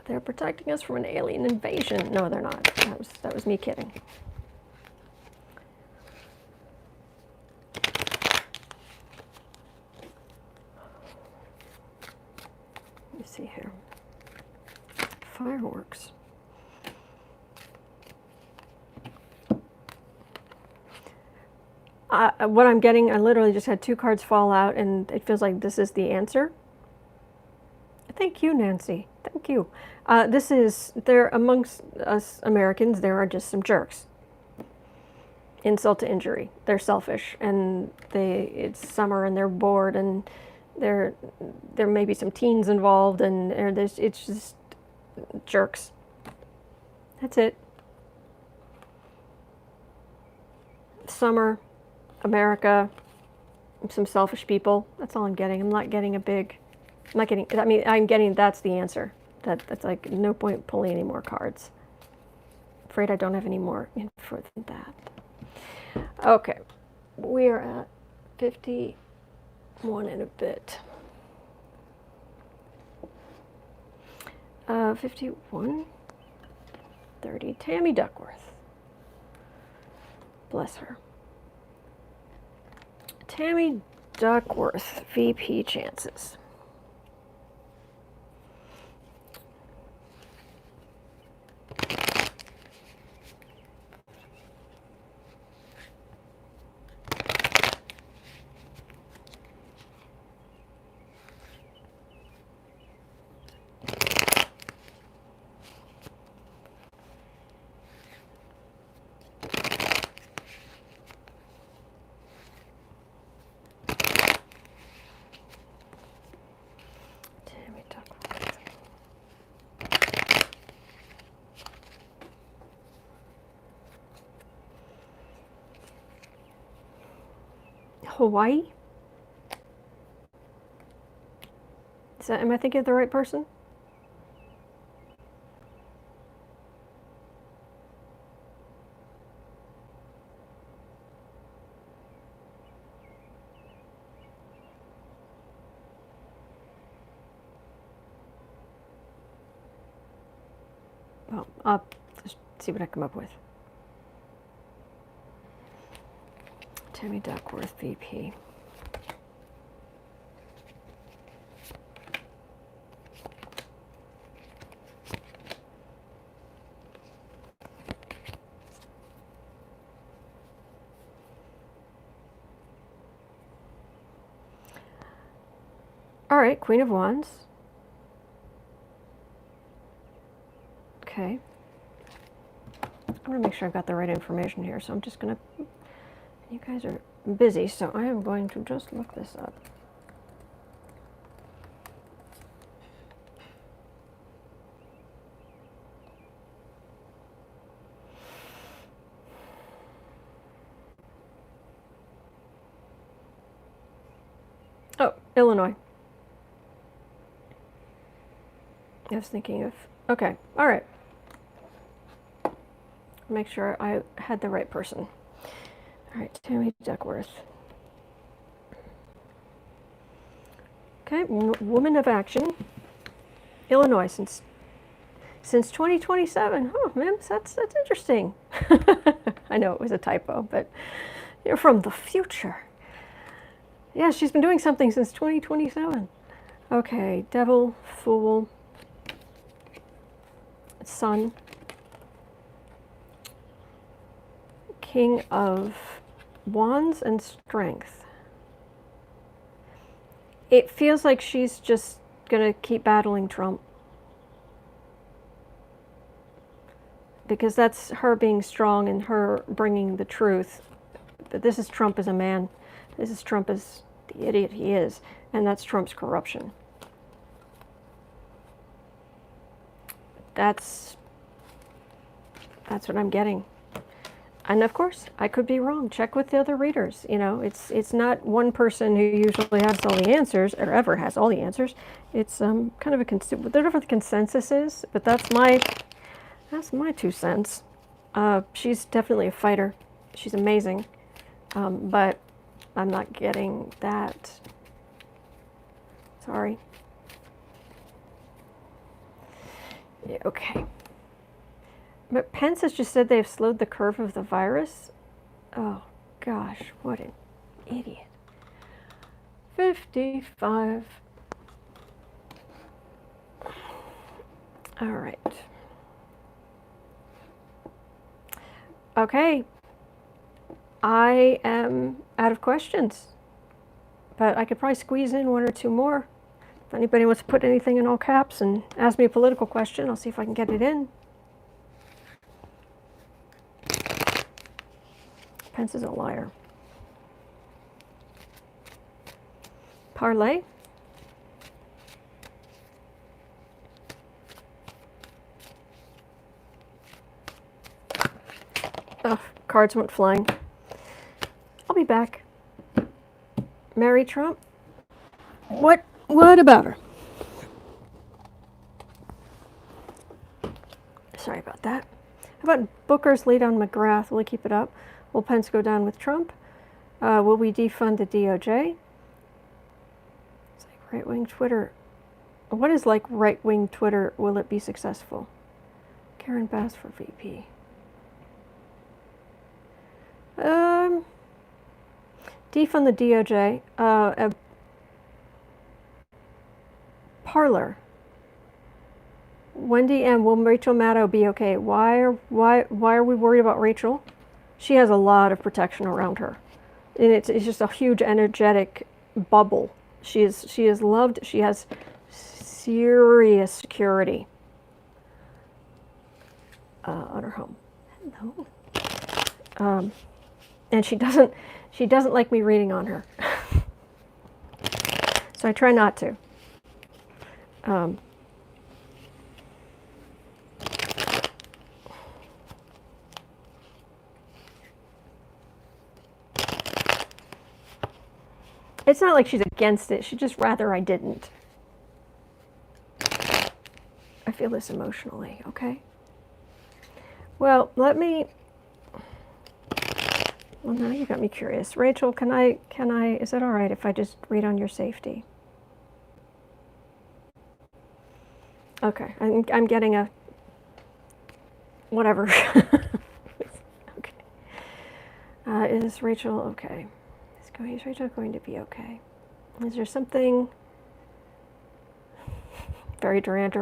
They're protecting us from an alien invasion. No, they're not. That was me kidding. Let me see here. Fireworks. What I'm getting, I literally just had 2 cards fall out, and it feels like this is the answer. Thank you, Nancy. Thank you. They're amongst us Americans, there are just some jerks. Insult to injury. They're selfish, and it's summer, and they're bored, and there may be some teens involved, and it's just jerks. That's it. Summer, America, some selfish people. That's all I'm getting. I'm not getting I'm getting that's the answer. That's like no point pulling any more cards. Afraid I don't have any more info than that. Okay, we are at 51 and a bit. 51, 30. Tammy Duckworth. Bless her. Tammy Duckworth, VP chances. Hawaii? Am I thinking of the right person? Well, I'll just see what I come up with. Tammy Duckworth, VP. All right, Queen of Wands. Okay. I want to make sure I've got the right information here, so I'm just going to... You guys are busy, so I am going to just look this up. Oh, Illinois. I was thinking of... Okay, all right. Make sure I had the right person. All right, Tammy Duckworth. Okay, woman of action. Illinois since 2027. Oh, man, that's interesting. I know it was a typo, but you're from the future. Yeah, she's been doing something since 2027. Okay, Devil, Fool, Sun, King of Wands and Strength. It feels like she's just gonna keep battling Trump. Because that's her being strong and her bringing the truth. But this is Trump as a man. This is Trump as the idiot he is. And that's Trump's corruption. That's what I'm getting. And of course, I could be wrong. Check with the other readers. You know, it's not one person who usually has all the answers or ever has all the answers. It's kind of whatever the consensus is. But that's my 2 cents. She's definitely a fighter. She's amazing. But I'm not getting that. Sorry. Yeah, okay. But Pence has just said they've slowed the curve of the virus. Oh, gosh, what an idiot. 55. All right. Okay. I am out of questions, but I could probably squeeze in one or two more. If anybody wants to put anything in all caps and ask me a political question, I'll see if I can get it in. Pence is a liar. Parlay. Oh, cards went flying. I'll be back. Mary Trump? What about her? Sorry about that. How about Booker's lead on McGrath? Will he keep it up? Will Pence go down with Trump? Will we defund the DOJ? It's like right-wing Twitter. What is like right-wing Twitter? Will it be successful? Karen Bass for VP. Defund the DOJ. Parlor. Wendy M. Will Rachel Maddow be okay? Why are we worried about Rachel? She has a lot of protection around her, and it's just a huge energetic bubble. She is loved. She has serious security on her home. Hello. And she doesn't like me reading on her, so I try not to. It's not like she's against it. She'd just rather I didn't. I feel this emotionally, okay? Well, well, now you got me curious. Rachel, can I, is that all right if I just read on your safety? Okay, I'm getting a, whatever. Okay. Is Rachel okay? Is Rachel going to be okay? Is there something, very Duran,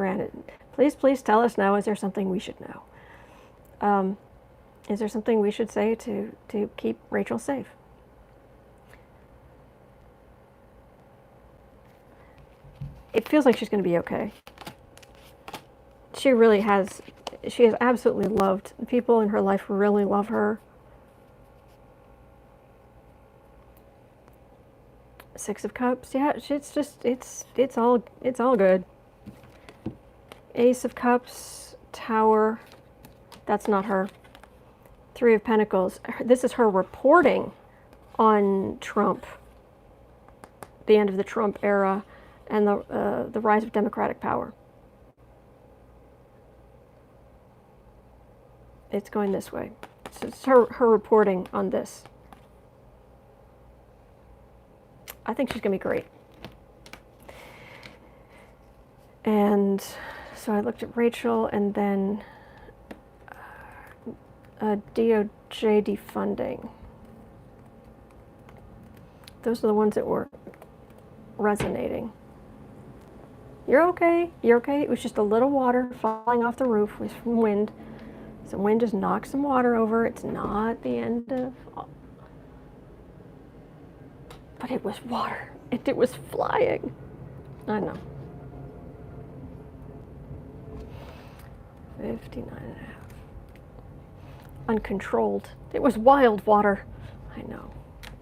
please tell us now, is there something we should know? Is there something we should say to keep Rachel safe? It feels like she's going to be okay. She has absolutely loved, people in her life really love her. Six of Cups, yeah, it's all good. Ace of Cups, Tower, that's not her. Three of Pentacles, this is her reporting on Trump, the end of the Trump era, and the rise of Democratic power. It's going this way. So it's her reporting on this. I think she's going to be great. And so I looked at Rachel, and then DOJ defunding. Those are the ones that were resonating. You're okay. You're okay. It was just a little water falling off the roof. It was from wind. Some wind just knocked some water over. It's not the end of... But it was water. It was flying. I know. 59.5. Uncontrolled. It was wild water. I know.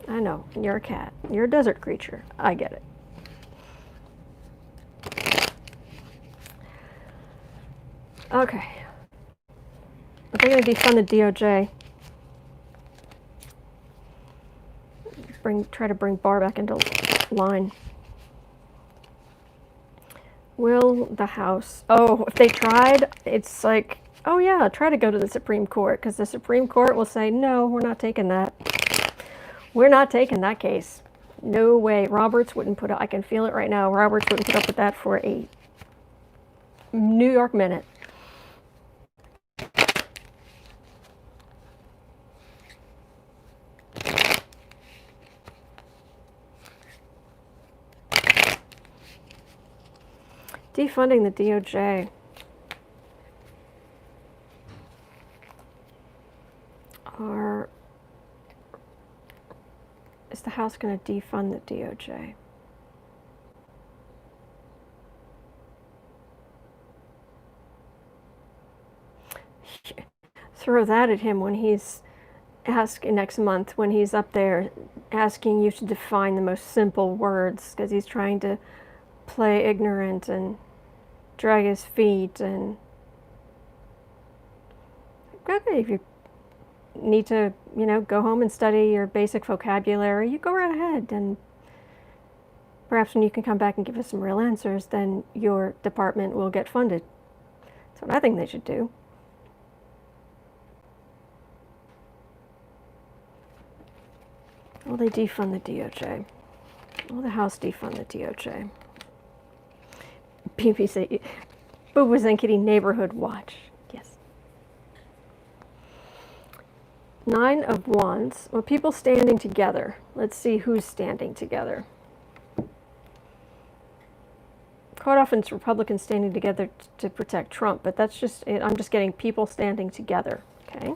I know. You're a cat. You're a desert creature. I get it. Okay. If they're going to defund the DOJ, try to bring Barr back into line. Will the House... Oh, if they tried, it's like, oh yeah, try to go to the Supreme Court, because the Supreme Court will say, no, we're not taking that. We're not taking that case. No way. Roberts wouldn't put up, I can feel it right now. Roberts wouldn't put up with that for a New York minute. Defunding the DOJ. Is the House going to defund the DOJ? Throw that at him when he's asking next month, when he's up there asking you to define the most simple words, because he's trying to play ignorant and drag his feet. And okay, if you need to, go home and study your basic vocabulary, you go right ahead. And perhaps when you can come back and give us some real answers, then your department will get funded. That's what I think they should do. Will they defund the DOJ? Will the House defund the DOJ? BBC, Booba's and Kitty Neighborhood Watch. Yes. 9 of Wands. Well, people standing together. Let's see who's standing together. Quite often it's Republicans standing together to protect Trump, but that's just, I'm just getting people standing together. Okay.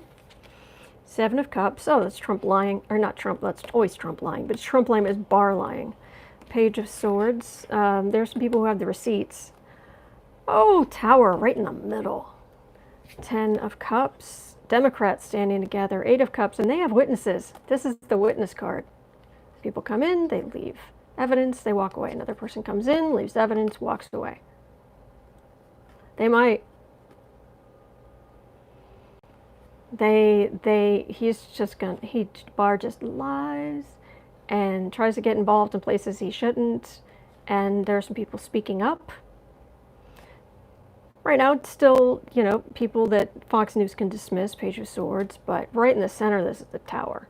7 of Cups. Oh, that's Trump lying. Or not Trump, that's always Trump lying, but it's Trump lying is Barr lying. Page of Swords. There's some people who have the receipts. Oh, Tower right in the middle. 10 of Cups. Democrats standing together. 8 of Cups, and they have witnesses. This is the witness card. People come in, they leave evidence, they walk away. Another person comes in, leaves evidence, walks away. They might. Barr just lies and tries to get involved in places he shouldn't, and there are some people speaking up. Right now, it's still, people that Fox News can dismiss, Page of Swords, but right in the center of this is the Tower.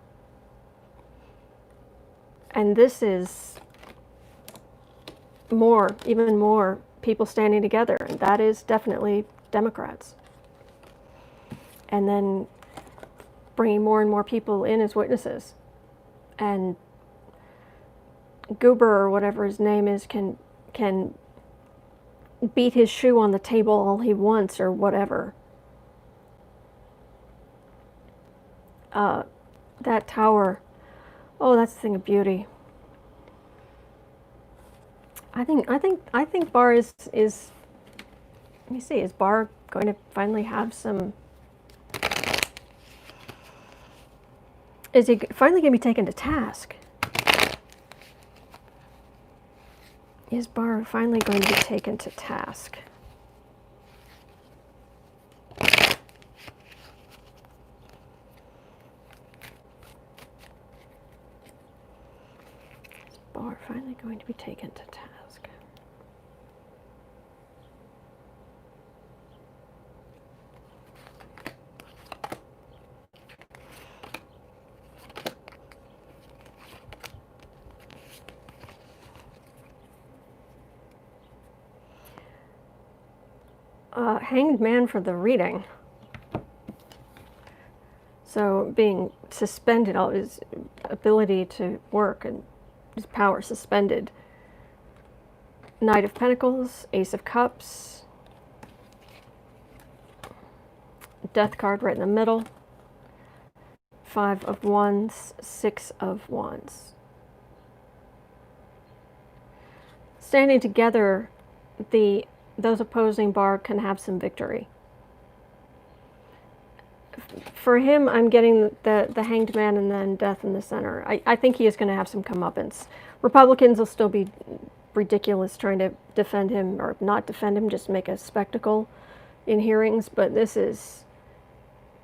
And this is even more people standing together, and that is definitely Democrats. And then bringing more and more people in as witnesses. And Goober, or whatever his name is, can beat his shoe on the table all he wants or whatever. That Tower, oh, that's a thing of beauty. I think Barr is let me see, is Barr going to finally have some, is he finally going to be taken to task? Is Barr finally going to be taken to task? Is Barr finally going to be taken to task? Hanged man for the reading. So being suspended, all his ability to work and his power suspended. Knight of Pentacles, Ace of Cups, Death card right in the middle, 5 of Wands, 6 of Wands. Standing together, those opposing Barr can have some victory. For him, I'm getting the Hanged Man and then Death in the center. I think he is going to have some comeuppance. Republicans will still be ridiculous trying to defend him or not defend him, just make a spectacle in hearings, but this is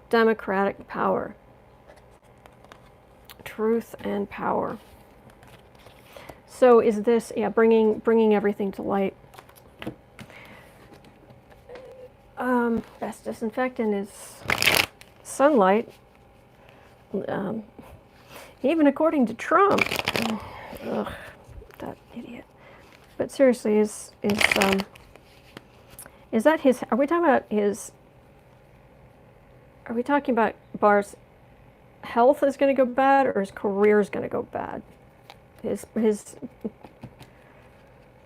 Democratic power. Truth and power. So is this, bringing everything to light. Best disinfectant is sunlight. Even according to Trump. Ugh, that idiot. But seriously, is that his? Are we talking about his? Are we talking about Barr's health is going to go bad, or his career is going to go bad? His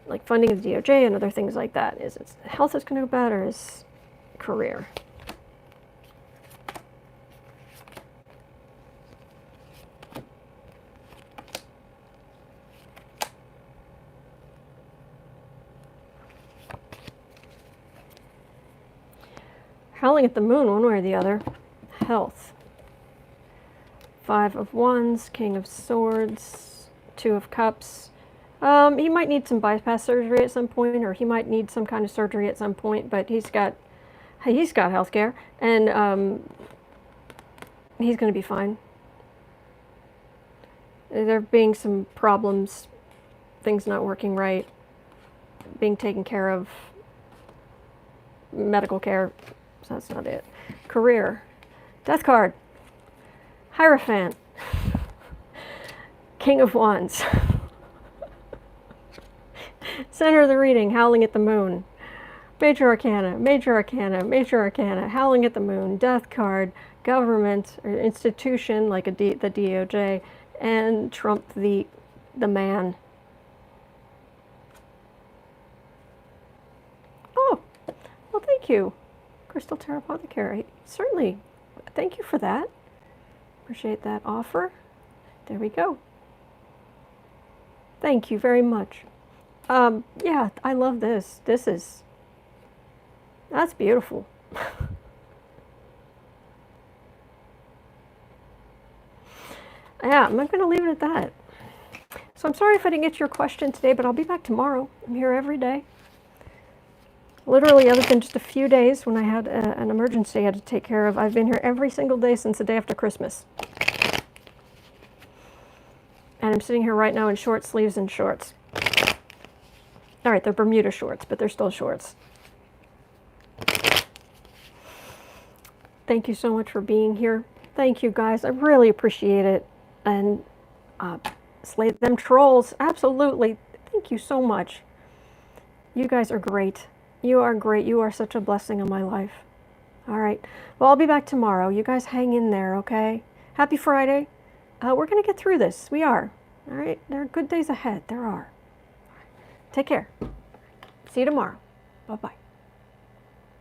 like funding of the DOJ and other things like that. Is his health is going to go bad, or his career? Howling at the moon, one way or the other. Health. 5 of Wands, King of Swords, 2 of Cups. He might need some bypass surgery at some point, or he might need some kind of surgery at some point, but he's got health care, and he's going to be fine. There being some problems, things not working right, being taken care of, medical care. So that's not it. Career. Death card. Hierophant. King of Wands. Center of the reading, Howling at the Moon. Major Arcana, Major Arcana, Major Arcana, Howling at the Moon, Death card, government or institution like the DOJ, and Trump the man. Oh, well, thank you. Crystal Tarot Apothecary. Certainly. Thank you for that. Appreciate that offer. There we go. Thank you very much. Yeah, I love this. That's beautiful. Yeah, I'm not going to leave it at that. So I'm sorry if I didn't get your question today, but I'll be back tomorrow. I'm here every day. Literally, other than just a few days when I had an emergency I had to take care of, I've been here every single day since the day after Christmas. And I'm sitting here right now in short sleeves and shorts. All right, they're Bermuda shorts, but they're still shorts. Thank you so much for being here. Thank you, guys. I really appreciate it. And slay them trolls. Absolutely. Thank you so much. You guys are great. You are great. You are such a blessing in my life. All right. Well, I'll be back tomorrow. You guys hang in there, okay? Happy Friday. We're going to get through this. We are. All right. There are good days ahead. There are. Take care. See you tomorrow. Bye-bye.